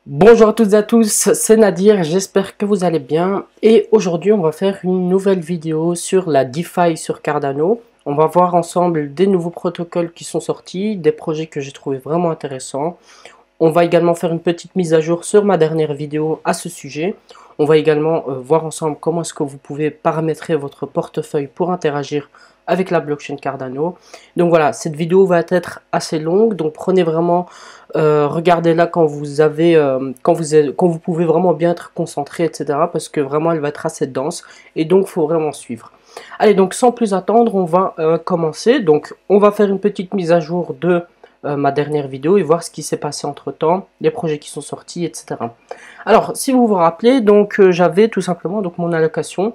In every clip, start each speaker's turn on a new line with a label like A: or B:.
A: Bonjour à toutes et à tous, c'est Nadir, j'espère que vous allez bien et aujourd'hui on va faire une nouvelle vidéo sur la DeFi sur Cardano. On va voir ensemble des nouveaux protocoles qui sont sortis, des projets que j'ai trouvé vraiment intéressants. On va également faire une petite mise à jour sur ma dernière vidéo à ce sujet. On va également voir ensemble comment est-ce que vous pouvez paramétrer votre portefeuille pour interagir avec la blockchain Cardano. Donc voilà, cette vidéo va être assez longue, donc prenez vraiment, regardez-la quand vous pouvez vraiment bien être concentré, etc. Parce que vraiment elle va être assez dense et donc il faut vraiment suivre. Allez, donc sans plus attendre, on va commencer. Donc on va faire une petite mise à jour de ma dernière vidéo et voir ce qui s'est passé entre temps, les projets qui sont sortis, etc. Alors, si vous vous rappelez, donc j'avais tout simplement donc mon allocation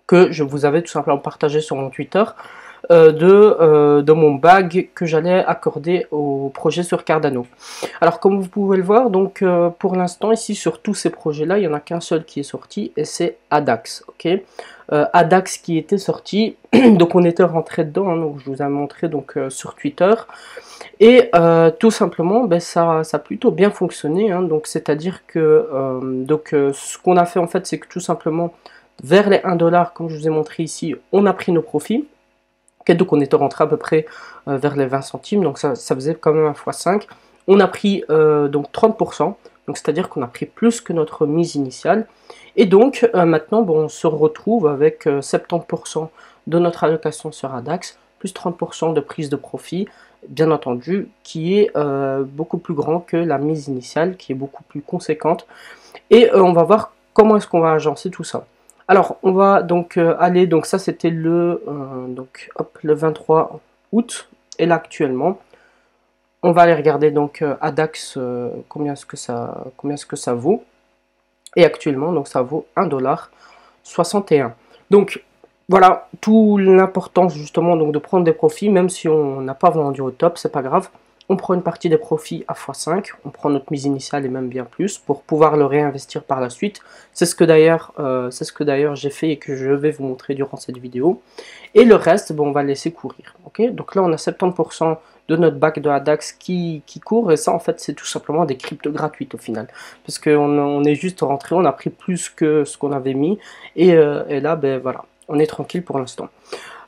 A: que je vous avais tout simplement partagé sur mon Twitter de mon bag que j'allais accorder au projet sur Cardano. Alors, comme vous pouvez le voir, donc pour l'instant ici sur tous ces projets-là, il n'y en a qu'un seul qui est sorti et c'est Adax. Ok, Adax qui était sorti, donc on était rentré dedans, hein, donc je vous ai montré donc sur Twitter. Et tout simplement, ben, ça a plutôt bien fonctionné. Hein, donc c'est-à-dire que ce qu'on a fait en fait, c'est que tout simplement vers les 1$, comme je vous ai montré ici, on a pris nos profits. Okay, donc on était rentré à peu près vers les 20 centimes, donc ça faisait quand même un x5. On a pris donc 30%, donc c'est-à-dire qu'on a pris plus que notre mise initiale. Et donc maintenant, bon, on se retrouve avec 70% de notre allocation sur Adax, plus 30% de prise de profit, bien entendu, qui est beaucoup plus grand que la mise initiale, qui est beaucoup plus conséquente. Et on va voir comment est-ce qu'on va agencer tout ça. Alors, on va donc aller, donc ça c'était le 23 août, et là actuellement, on va aller regarder donc Adax, combien est-ce que ça vaut. Et actuellement, donc ça vaut 1,61 $. Donc, voilà, tout l'importance justement donc de prendre des profits, même si on n'a pas vendu au top, c'est pas grave. On prend une partie des profits à x5, on prend notre mise initiale et même bien plus pour pouvoir le réinvestir par la suite. C'est ce que d'ailleurs j'ai fait et que je vais vous montrer durant cette vidéo. Et le reste, bon, on va laisser courir. Okay, donc là, on a 70% de notre bac de Adax qui court, et ça en fait c'est tout simplement des cryptos gratuites au final. Parce qu'on est juste rentré, on a pris plus que ce qu'on avait mis, et là, ben voilà. On est tranquille pour l'instant.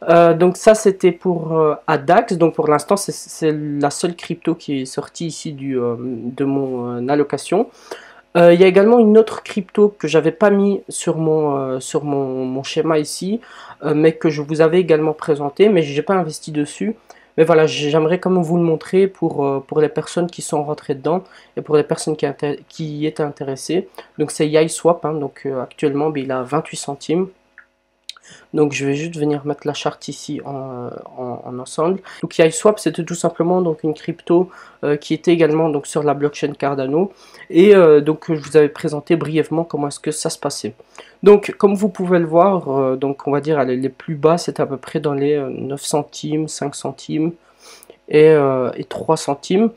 A: Donc ça c'était pour Adax. Donc pour l'instant c'est la seule crypto qui est sortie ici de mon allocation. Il y a également une autre crypto que j'avais pas mis sur mon schéma ici, mais que je vous avais également présenté, mais j'ai pas investi dessus. Mais voilà, j'aimerais quand même vous le montrer pour les personnes qui sont rentrées dedans et pour les personnes qui étaient intéressées. Donc c'est YaiSwap, hein, donc actuellement ben, il a 28 centimes. Donc je vais juste venir mettre la charte ici en ensemble. Donc YaiSwap c'était tout simplement donc une crypto qui était également donc sur la blockchain Cardano, et donc je vous avais présenté brièvement comment est-ce que ça se passait. Donc comme vous pouvez le voir, donc on va dire les plus bas c'était à peu près dans les 9 centimes, 5 centimes et 3 centimes.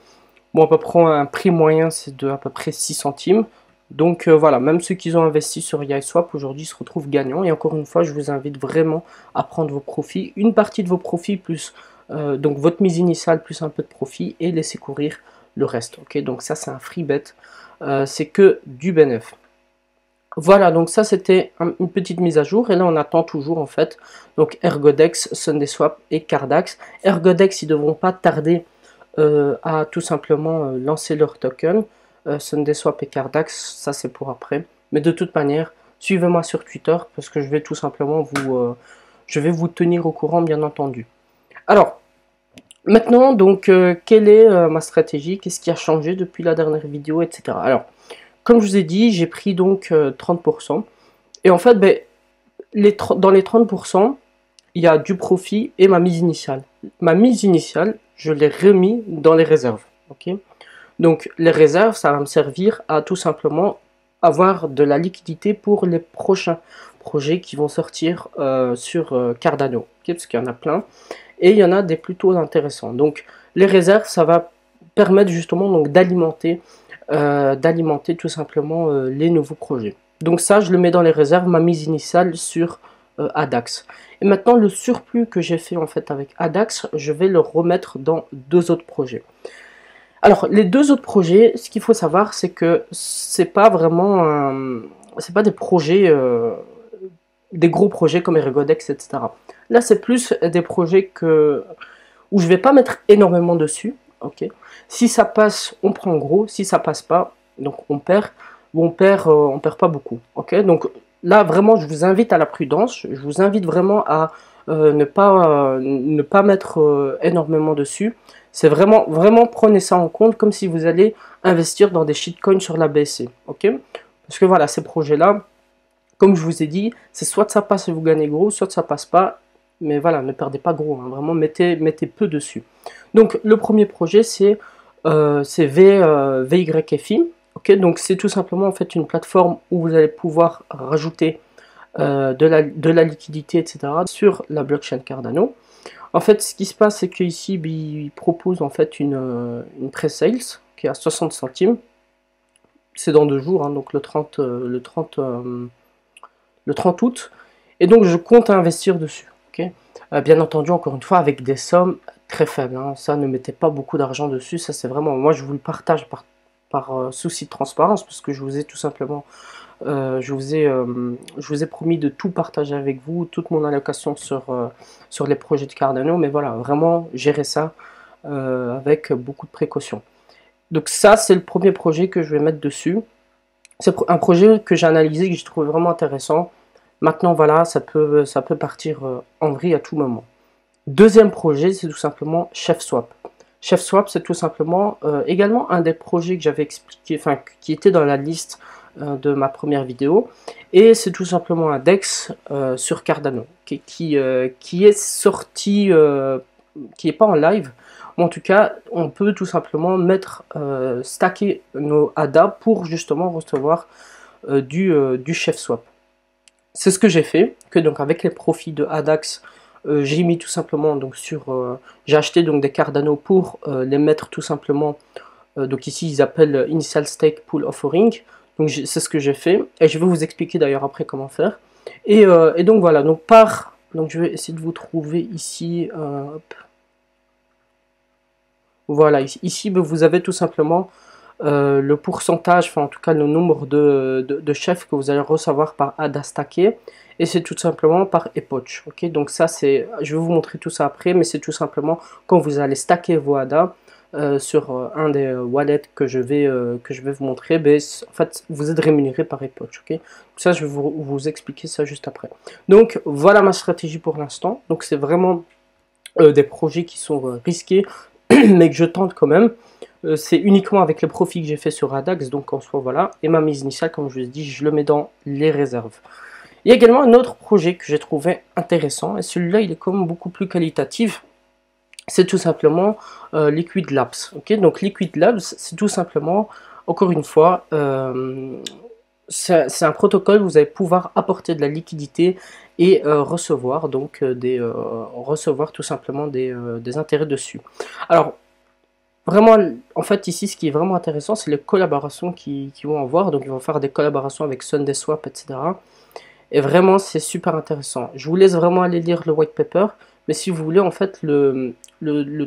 A: Bon, à peu près un prix moyen c'est de à peu près 6 centimes. Donc voilà, même ceux qui ont investi sur YaiSwap aujourd'hui se retrouvent gagnants. Et encore une fois, je vous invite vraiment à prendre vos profits, une partie de vos profits plus donc votre mise initiale plus un peu de profit, et laisser courir le reste. Ok, donc ça c'est un free bet, c'est que du bénéf. Voilà, donc ça c'était une petite mise à jour, et là on attend toujours en fait donc Ergodex, SundaeSwap et Cardax. Ergodex, ils devront pas tarder à tout simplement lancer leur token. SundaeSwap et Cardax, ça c'est pour après. Mais de toute manière, suivez-moi sur Twitter parce que je vais tout simplement je vais vous tenir au courant, bien entendu. Alors, maintenant, donc, quelle est ma stratégie? Qu'est-ce qui a changé depuis la dernière vidéo, etc. Alors, comme je vous ai dit, j'ai pris donc 30%. Et en fait, ben, dans les 30%, il y a du profit et ma mise initiale. Ma mise initiale, je l'ai remis dans les réserves. Ok. Donc les réserves, ça va me servir à tout simplement avoir de la liquidité pour les prochains projets qui vont sortir sur Cardano, okay, parce qu'il y en a plein, et il y en a des plutôt intéressants. Donc les réserves, ça va permettre justement donc d'alimenter tout simplement les nouveaux projets. Donc ça, je le mets dans les réserves, ma mise initiale sur Adax. Et maintenant, le surplus que j'ai fait en fait avec Adax, je vais le remettre dans 2 autres projets. Alors, les 2 autres projets, ce qu'il faut savoir, c'est que c'est pas vraiment, c'est pas des projets, des gros projets comme Ergodex, etc. Là, c'est plus des projets où je vais pas mettre énormément dessus, ok. Si ça passe, on prend gros. Si ça passe pas, donc on perd. Ou on perd pas beaucoup, ok. Donc là, vraiment, je vous invite à la prudence. Je vous invite vraiment à ne pas mettre énormément dessus. C'est vraiment, vraiment prenez ça en compte comme si vous allez investir dans des shitcoins sur la BSC, ok. Parce que voilà, ces projets-là, comme je vous ai dit, c'est soit ça passe et vous gagnez gros, soit ça passe pas. Mais voilà, ne perdez pas gros, hein, vraiment mettez peu dessus. Donc le premier projet c'est VYFI. Ok, donc c'est tout simplement en fait une plateforme où vous allez pouvoir rajouter de la liquidité, etc. sur la blockchain Cardano. En fait, ce qui se passe, c'est qu'ici, il propose en fait une pre-sales qui est à 60 centimes. C'est dans 2 jours, hein, donc le 30 août. Et donc, je compte investir dessus. Okay, bien entendu, encore une fois, avec des sommes très faibles. Hein. Ça, ne mettez pas beaucoup d'argent dessus. Ça, c'est vraiment... Moi, je vous le partage par souci de transparence, parce que je vous ai tout simplement... je vous ai promis de tout partager avec vous, toute mon allocation sur les projets de Cardano, mais voilà, vraiment gérer ça avec beaucoup de précautions. Donc ça, c'est le premier projet que je vais mettre dessus. C'est un projet que j'ai analysé, que j'ai trouvé vraiment intéressant. Maintenant, voilà, ça peut partir en vrille à tout moment. Deuxième projet, c'est tout simplement ChefSwap. ChefSwap, c'est tout simplement également un des projets que j'avais expliqué, enfin, qui était dans la liste de ma première vidéo. Et c'est tout simplement un DEX sur Cardano, qui est sorti, qui n'est pas en live. En tout cas, on peut tout simplement stacker nos ADA pour justement recevoir du ChefSwap. C'est ce que j'ai fait, que donc avec les profits de Adax, j'ai mis tout simplement donc j'ai acheté donc des Cardano pour les mettre tout simplement, donc ici ils appellent Initial Stake Pool Offering, donc c'est ce que j'ai fait, et je vais vous expliquer d'ailleurs après comment faire, et donc voilà, donc je vais essayer de vous trouver ici, hop. Voilà, ici vous avez tout simplement le pourcentage, enfin en tout cas le nombre de chefs que vous allez recevoir par ADA stacké, et c'est tout simplement par epoch. Ok, donc ça c'est, je vais vous montrer tout ça après, mais c'est tout simplement quand vous allez stacker vos ADA sur un des wallets que je vais vous montrer, ben, en fait vous êtes rémunéré par epoch. Ok, ça je vais vous expliquer ça juste après. Donc voilà ma stratégie pour l'instant. Donc c'est vraiment des projets qui sont risqués mais que je tente quand même. C'est uniquement avec les profits que j'ai fait sur Adax, donc en soi voilà, et ma mise initiale, comme je vous ai dit, je le mets dans les réserves. Il y a également un autre projet que j'ai trouvé intéressant, et celui-là il est quand même beaucoup plus qualitatif, c'est tout simplement Liquid Labs. Okay, donc Liquid Labs, c'est tout simplement, encore une fois, c'est un protocole où vous allez pouvoir apporter de la liquidité et recevoir donc recevoir tout simplement des intérêts dessus. Alors vraiment, en fait ici ce qui est vraiment intéressant, c'est les collaborations qu'ils vont avoir. Donc ils vont faire des collaborations avec SundaeSwap, etc. Et vraiment c'est super intéressant. Je vous laisse vraiment aller lire le white paper, mais si vous voulez, en fait le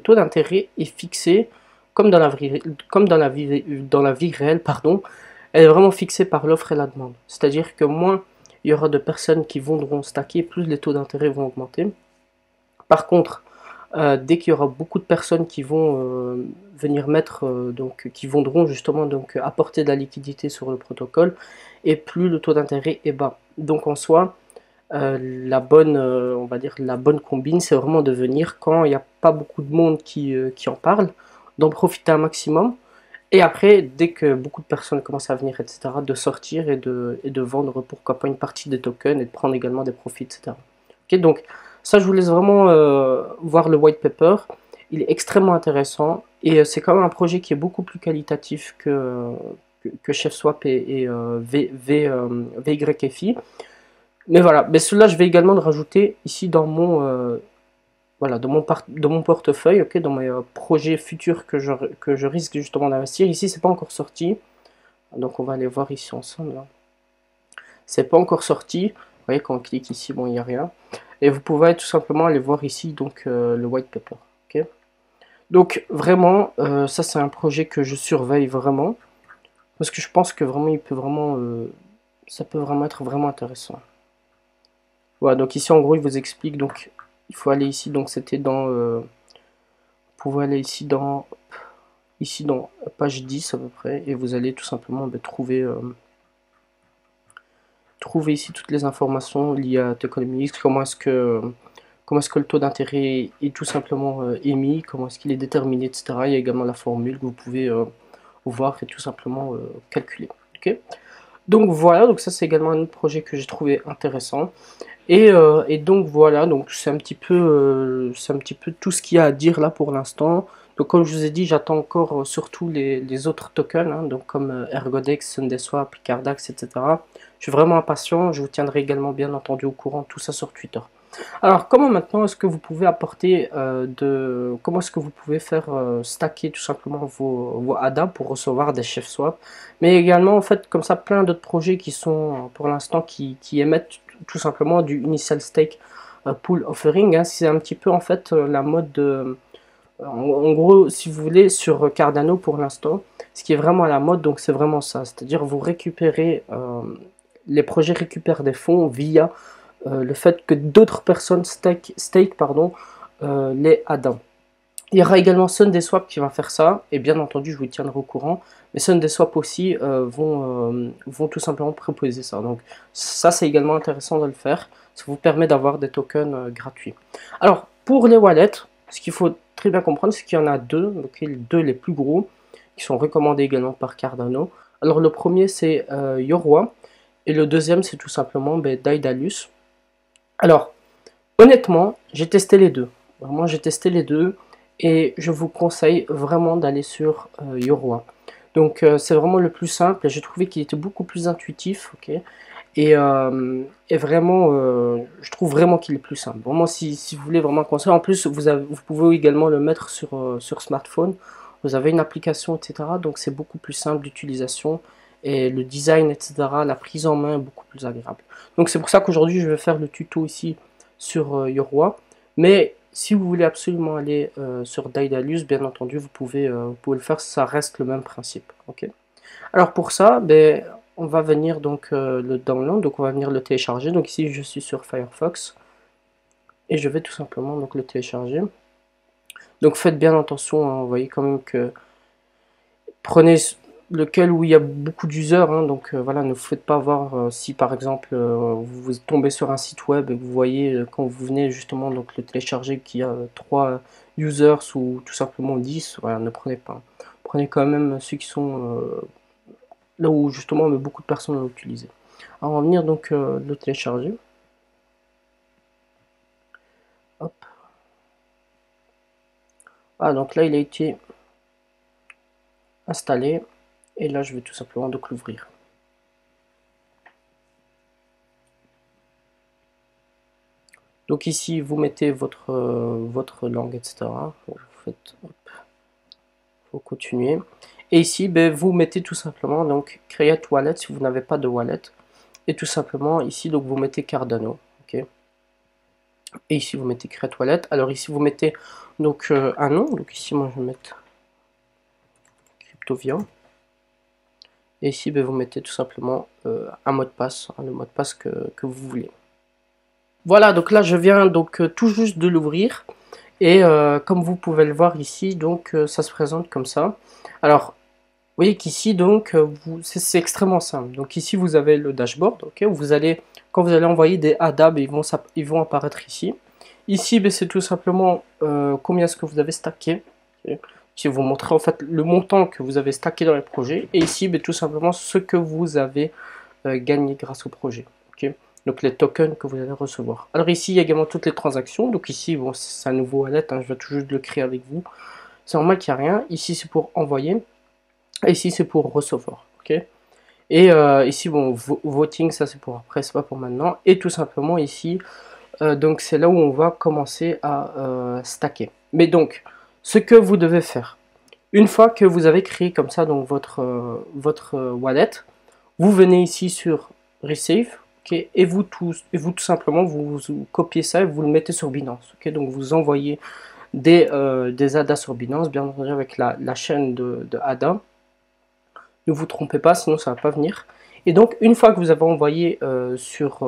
A: taux d'intérêt est fixé comme dans la vie réelle, pardon. Elle est vraiment fixée par l'offre et la demande. C'est-à-dire que moins il y aura de personnes qui voudront stacker, plus les taux d'intérêt vont augmenter. Par contre, dès qu'il y aura beaucoup de personnes qui vont venir mettre, donc qui voudront justement donc apporter de la liquidité sur le protocole, et plus le taux d'intérêt est bas. Donc en soi, on va dire la bonne combine, c'est vraiment de venir quand il n'y a pas beaucoup de monde qui en parle, d'en profiter un maximum. Et après, dès que beaucoup de personnes commencent à venir, etc., de sortir et de vendre, pourquoi pas, une partie des tokens et de prendre également des profits, etc. Ok, donc ça, je vous laisse vraiment voir le white paper. Il est extrêmement intéressant et c'est quand même un projet qui est beaucoup plus qualitatif que ChefSwap et VYFI. Mais voilà, mais cela, je vais également le rajouter ici dans mon... voilà, dans mon portefeuille, okay, dans mes projets futurs que je risque justement d'investir. Ici, c'est pas encore sorti. Donc, on va aller voir ici ensemble. C'est pas encore sorti. Vous voyez, quand on clique ici, bon, il n'y a rien. Et vous pouvez tout simplement aller voir ici donc le white paper. Ok. Donc vraiment, ça c'est un projet que je surveille vraiment. Parce que je pense que vraiment, il peut vraiment, ça peut vraiment être vraiment intéressant. Voilà, donc ici en gros, il vous explique, donc il faut aller ici, donc c'était dans, vous pouvez aller ici dans page 10 à peu près, et vous allez tout simplement trouver ici toutes les informations liées à Tokenomics, comment est-ce que le taux d'intérêt est tout simplement émis, comment est-ce qu'il est déterminé, etc. Il y a également la formule que vous pouvez voir et tout simplement calculer. Ok. Donc voilà, donc ça c'est également un autre projet que j'ai trouvé intéressant. Et donc voilà, donc c'est un petit peu tout ce qu'il y a à dire là pour l'instant. Donc comme je vous ai dit, j'attends encore surtout les autres tokens, hein, donc comme Ergodex, SundaeSwap, Cardax, etc. Je suis vraiment impatient, je vous tiendrai également bien entendu au courant, tout ça sur Twitter. Alors, comment maintenant est-ce que vous pouvez apporter comment est-ce que vous pouvez faire stacker tout simplement vos ADA pour recevoir des chefs swap, mais également en fait comme ça plein d'autres projets qui sont pour l'instant qui émettent tout simplement du initial stake pool offering, hein. C'est un petit peu en fait la mode de en gros, si vous voulez, sur Cardano pour l'instant, ce qui est vraiment à la mode, donc c'est vraiment ça, c'est-à-dire vous récupérez, les projets récupèrent des fonds via le fait que d'autres personnes stake pardon, les ADA. Il y aura également SundaeSwap qui va faire ça, et bien entendu je vous tiendrai au courant, mais SundaeSwap aussi vont tout simplement proposer ça. Donc ça c'est également intéressant de le faire, ça vous permet d'avoir des tokens gratuits. Alors pour les wallets, ce qu'il faut très bien comprendre, c'est qu'il y en a deux, donc les deux les plus gros, qui sont recommandés également par Cardano. Alors le premier c'est Yoroi, et le deuxième c'est tout simplement Daedalus. Alors honnêtement, j'ai testé les deux. Vraiment, j'ai testé les deux et je vous conseille vraiment d'aller sur Yoroi. Donc, c'est vraiment le plus simple et j'ai trouvé qu'il était beaucoup plus intuitif. Ok. Et vraiment, je trouve vraiment qu'il est plus simple. Vraiment, si vous voulez vraiment un conseil, en plus, vous pouvez également le mettre sur smartphone. Vous avez une application, etc. Donc, c'est beaucoup plus simple d'utilisation et le design, etc. La prise en main est beaucoup plus agréable. Donc, c'est pour ça qu'aujourd'hui, je vais faire le tuto ici sur Yoroi. Mais si vous voulez absolument aller sur Daedalus, bien entendu, vous pouvez le faire, ça reste le même principe. Ok. Alors pour ça, on va venir donc le download, donc on va venir le télécharger. Donc ici, je suis sur Firefox et je vais tout simplement donc le télécharger. Donc faites bien attention, hein, vous voyez quand même que prenez lequel où il y a beaucoup d'users, hein, donc voilà, ne vous faites pas avoir si par exemple vous tombez sur un site web et que vous voyez quand vous venez justement donc le télécharger qu'il y a 3 users ou tout simplement 10, voilà, ne prenez pas. Prenez quand même ceux qui sont là où justement beaucoup de personnes l'ont utilisé. Alors on va venir donc le télécharger. Hop. Ah, donc là il a été installé et là je vais tout simplement donc l'ouvrir. Donc ici vous mettez votre langue, etc. Vous faites, hop, faut continuer. Et ici vous mettez tout simplement donc create wallet si vous n'avez pas de wallet. Et tout simplement ici donc vous mettez Cardano. Ok. Et ici vous mettez create wallet. Alors ici vous mettez donc un nom. Donc ici moi je vais mettre Cryptovia. Et ici vous mettez tout simplement un mot de passe, hein, le mot de passe que vous voulez. Voilà, donc là je viens donc tout juste de l'ouvrir. Et comme vous pouvez le voir ici, donc ça se présente comme ça. Alors, vous voyez qu'ici, donc, c'est extrêmement simple. Donc ici, vous avez le dashboard, ok, où quand vous allez envoyer des ADA, ils vont apparaître ici. Ici, c'est tout simplement combien est-ce que vous avez stacké. Okay, qui vous montrer en fait le montant que vous avez stacké dans les projets. Et ici, tout simplement ce que vous avez gagné grâce au projet. Okay, donc les tokens que vous allez recevoir. Alors ici, il y a également toutes les transactions. Donc ici, bon, c'est un nouveau wallet, hein, je vais tout juste le créer avec vous. C'est normal qu'il n'y a rien. Ici, c'est pour envoyer. Et ici, c'est pour recevoir. Ok. Et ici, bon, voting, ça c'est pour après, c'est pas pour maintenant. Et tout simplement ici, donc c'est là où on va commencer à stacker. Mais donc, ce que vous devez faire, une fois que vous avez créé comme ça donc votre wallet, vous venez ici sur Receive, ok, et vous tout simplement vous copiez ça et vous le mettez sur Binance, ok, donc vous envoyez des ADA sur Binance, bien entendu avec la chaîne de ADA. Ne vous trompez pas, sinon ça va pas venir. Et donc une fois que vous avez envoyé sur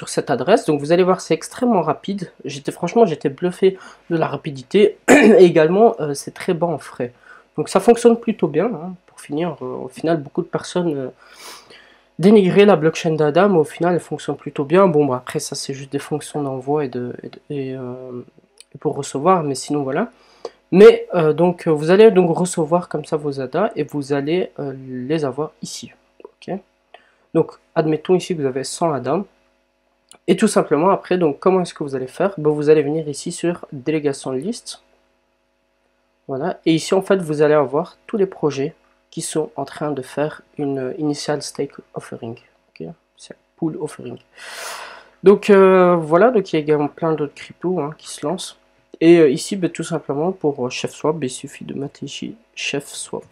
A: cette adresse, donc vous allez voir c'est extrêmement rapide. Franchement j'étais bluffé de la rapidité et également c'est très bas en frais. Donc ça fonctionne plutôt bien, hein. Pour finir, au final beaucoup de personnes dénigraient la blockchain d'ADA, mais au final elle fonctionne plutôt bien. Bon bah, après ça c'est juste des fonctions d'envoi et pour recevoir, mais sinon voilà. Mais donc vous allez donc recevoir comme ça vos ADA et vous allez les avoir ici. Okay, donc admettons ici que vous avez 100 ADA. Et tout simplement après, donc comment est-ce que vous allez faire? Ben, vous allez venir ici sur délégation list. Voilà. Et ici en fait vous allez avoir tous les projets qui sont en train de faire une initial stake offering. Okay, c'est pool offering. Donc voilà, donc il y a également plein d'autres cryptos hein, qui se lancent. Et ici, ben, tout simplement, pour ChefSwap, ben, il suffit de mettre ici ChefSwap.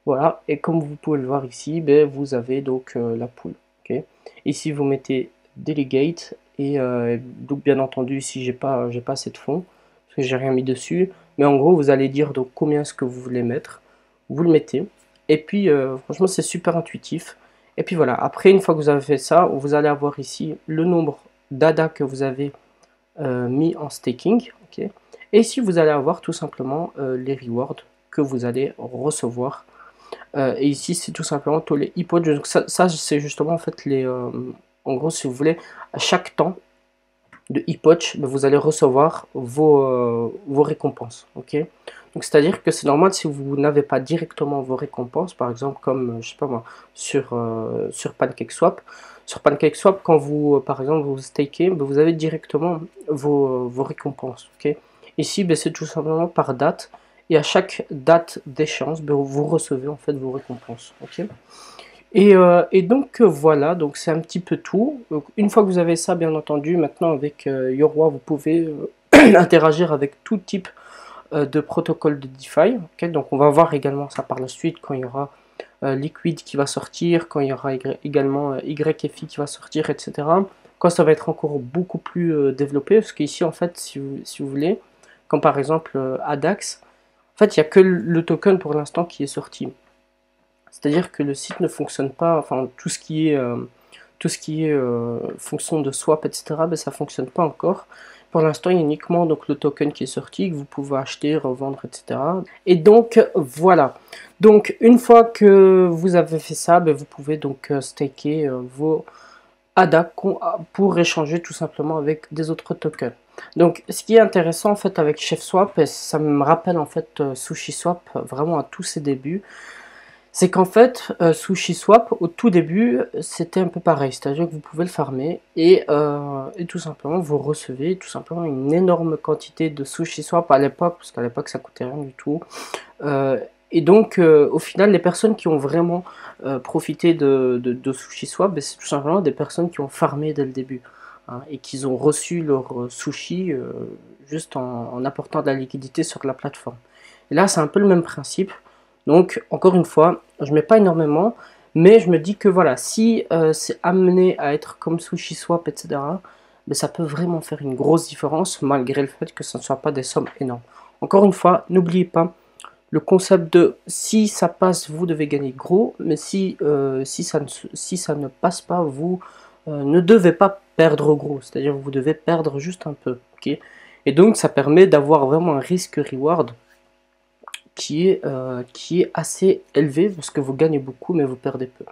A: Voilà, et comme vous pouvez le voir ici, ben, vous avez donc la pool. Okay. Ici, vous mettez Delegate, et donc bien entendu, ici, j'ai pas assez de fonds, parce que j'ai rien mis dessus. Mais en gros, vous allez dire donc combien est-ce que vous voulez mettre. Vous le mettez. Et puis, franchement, c'est super intuitif. Et puis voilà, après, une fois que vous avez fait ça, vous allez avoir ici le nombre d'ADA que vous avez mis en staking, okay. Et ici vous allez avoir tout simplement les rewards que vous allez recevoir, et ici c'est tout simplement tous les hypothèses. Donc ça c'est justement en fait les en gros, si vous voulez, à chaque temps de hypothèse, vous allez recevoir vos récompenses, ok. Donc c'est à dire que c'est normal si vous n'avez pas directement vos récompenses, par exemple comme je sais pas moi sur PancakeSwap. Sur PancakeSwap, quand vous, par exemple, vous stakez, vous avez directement vos récompenses. Okay, ici, c'est tout simplement par date. Et à chaque date d'échéance, vous recevez en fait vos récompenses. Okay, et donc voilà, donc c'est un petit peu tout. Donc, une fois que vous avez ça, bien entendu, maintenant avec Yoroi, vous pouvez interagir avec tout type de protocole de DeFi. Okay, donc on va voir également ça par la suite quand il y aura Liquid qui va sortir, quand il y aura également YFI qui va sortir, etc. Quand ça va être encore beaucoup plus développé, parce qu'ici en fait, si vous voulez, comme par exemple ADAX, en fait il n'y a que le token pour l'instant qui est sorti. C'est-à-dire que le site ne fonctionne pas, enfin tout ce qui est fonction de swap, etc., ben, ça ne fonctionne pas encore. Pour l'instant, il y a uniquement donc, le token qui est sorti, que vous pouvez acheter, revendre, etc. Et donc, voilà. Donc, une fois que vous avez fait ça, ben, vous pouvez donc staker vos ADA pour échanger tout simplement avec des autres tokens. Donc, ce qui est intéressant en fait avec ChefSwap, et ça me rappelle en fait SushiSwap vraiment à tous ses débuts, c'est qu'en fait, SushiSwap, au tout début, c'était un peu pareil, c'est-à-dire que vous pouvez le farmer et tout simplement, vous recevez tout simplement une énorme quantité de SushiSwap à l'époque, parce qu'à l'époque, ça coûtait rien du tout. Et donc, au final, les personnes qui ont vraiment profité de SushiSwap, c'est tout simplement des personnes qui ont farmé dès le début, hein, et qui ont reçu leur sushi juste en apportant de la liquidité sur la plateforme. Et là, c'est un peu le même principe. Donc, encore une fois, je mets pas énormément, mais je me dis que voilà, si c'est amené à être comme SushiSwap, etc., ben, ça peut vraiment faire une grosse différence, malgré le fait que ce ne soit pas des sommes énormes. Encore une fois, n'oubliez pas le concept de si ça passe, vous devez gagner gros, mais si ça ne passe pas, vous ne devez pas perdre gros, c'est-à-dire vous devez perdre juste un peu. Okay, et donc, ça permet d'avoir vraiment un risque-reward qui est assez élevé parce que vous gagnez beaucoup mais vous perdez peu.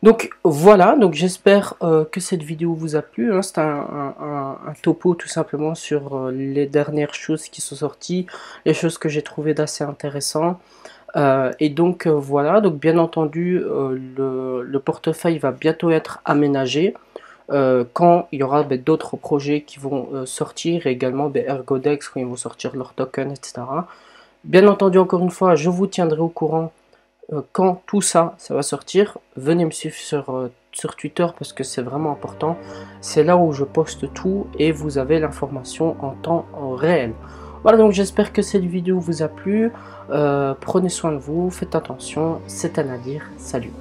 A: Donc voilà, donc j'espère que cette vidéo vous a plu, hein. C'est un topo tout simplement sur les dernières choses qui sont sorties, les choses que j'ai trouvé d'assez intéressant. Et donc voilà, donc bien entendu le portefeuille va bientôt être aménagé quand il y aura d'autres projets qui vont sortir, et également Ergodex quand ils vont sortir leurs tokens, etc. Bien entendu, encore une fois, je vous tiendrai au courant quand tout ça va sortir. Venez me suivre sur Twitter parce que c'est vraiment important. C'est là où je poste tout et vous avez l'information en temps réel. Voilà, donc j'espère que cette vidéo vous a plu. Prenez soin de vous, faites attention. C'était Nadir, salut.